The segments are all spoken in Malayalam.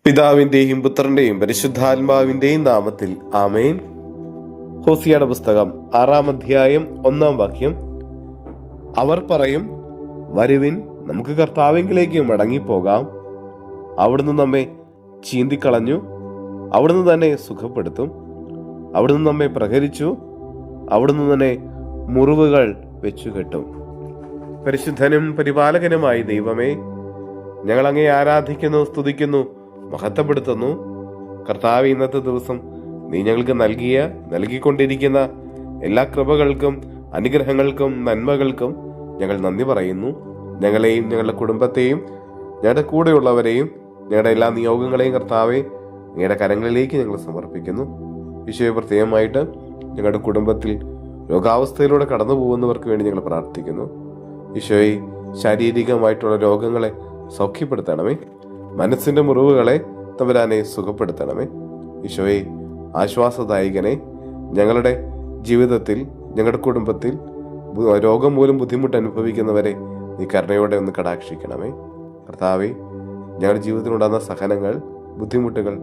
പിതാവിന്റെയും പുത്രന്റെയും പരിശുദ്ധാത്മാവിന്റെയും നാമത്തിൽ ആമേൻ. ഹോസിയയുടെ പുസ്തകം 6-ാം അധ്യായം 1-ാം വാക്യം. അവർ പറയും, വരുവിൻ, നമുക്ക് കർത്താവിലേക്ക് മടങ്ങിപ്പോകാം. അവിടുന്ന് നമ്മെ ചീന്തിക്കളഞ്ഞു, അവിടുന്ന് തന്നെ സുഖപ്പെടുത്തും. അവിടുന്ന് നമ്മെ പ്രഹരിച്ചു, അവിടുന്ന് തന്നെ മുറിവുകൾ വെച്ചുകെട്ടും. പരിശുദ്ധനും പരിപാലകനുമായ ദൈവമേ, ഞങ്ങൾ അങ്ങയെ ആരാധിക്കുന്നു, സ്തുതിക്കുന്നു, മഹത്വപ്പെടുത്തുന്നു. കർത്താവ്, ഇന്നത്തെ ദിവസം നീ ഞങ്ങൾക്ക് നൽകിക്കൊണ്ടിരിക്കുന്ന എല്ലാ കൃപകൾക്കും അനുഗ്രഹങ്ങൾക്കും നന്മകൾക്കും ഞങ്ങൾ നന്ദി പറയുന്നു. ഞങ്ങളെയും ഞങ്ങളുടെ കുടുംബത്തെയും ഞങ്ങളുടെ കൂടെയുള്ളവരെയും ഞങ്ങളുടെ എല്ലാ നിയോഗങ്ങളെയും കർത്താവെ ഞങ്ങളുടെ കരങ്ങളിലേക്ക് ഞങ്ങൾ സമർപ്പിക്കുന്നു. ഈശോയെ, പ്രത്യേകമായിട്ട് ഞങ്ങളുടെ കുടുംബത്തിൽ രോഗാവസ്ഥയിലൂടെ കടന്നു പോകുന്നവർക്ക് വേണ്ടി ഞങ്ങൾ പ്രാർത്ഥിക്കുന്നു. ഈശോയെ, ശാരീരികമായിട്ടുള്ള രോഗങ്ങളെ സൗഖ്യപ്പെടുത്തണമേ. മനസ്സിന്റെ മുറിവുകളെ തമ്പുരാനെ സുഖപ്പെടുത്തണമേ. ഈശോയെ, ആശ്വാസദായകനെ, ഞങ്ങളുടെ ജീവിതത്തിൽ ഞങ്ങളുടെ കുടുംബത്തിൽ രോഗം മൂലം ബുദ്ധിമുട്ട് അനുഭവിക്കുന്നവരെ നീ കരുണയോടെ ഒന്ന് കടാക്ഷിക്കണമേ. കർത്താവെ, ഞങ്ങളുടെ ജീവിതത്തിലുണ്ടാകുന്ന സഹനങ്ങൾ, ബുദ്ധിമുട്ടുകൾ,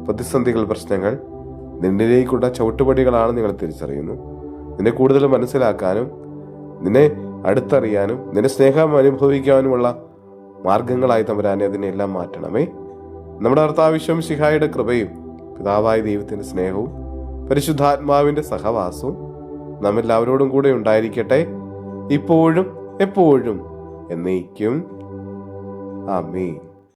പ്രതിസന്ധികൾ, പ്രശ്നങ്ങൾ നിന്നിലേക്കുള്ള ചവിട്ടുപടികളാണ് നിങ്ങൾ തിരിച്ചറിയുന്നു. നിന്നെ കൂടുതൽ മനസ്സിലാക്കാനും നിന്നെ അടുത്തറിയാനും നിന്റെ സ്നേഹം അനുഭവിക്കാനുമുള്ള മാർഗങ്ങളായി തമ്പുരാനെ അതിനെല്ലാം മാറ്റണമേ. നമ്മുടെ കർത്താവ് മിശിഹായുടെ കൃപയും പിതാവായ ദൈവത്തിന്റെ സ്നേഹവും പരിശുദ്ധാത്മാവിന്റെ സഹവാസവും നമ്മെല്ലാവരോടും കൂടെ ഉണ്ടായിരിക്കട്ടെ, ഇപ്പോഴും എപ്പോഴും എന്നേക്കും. ആമേൻ.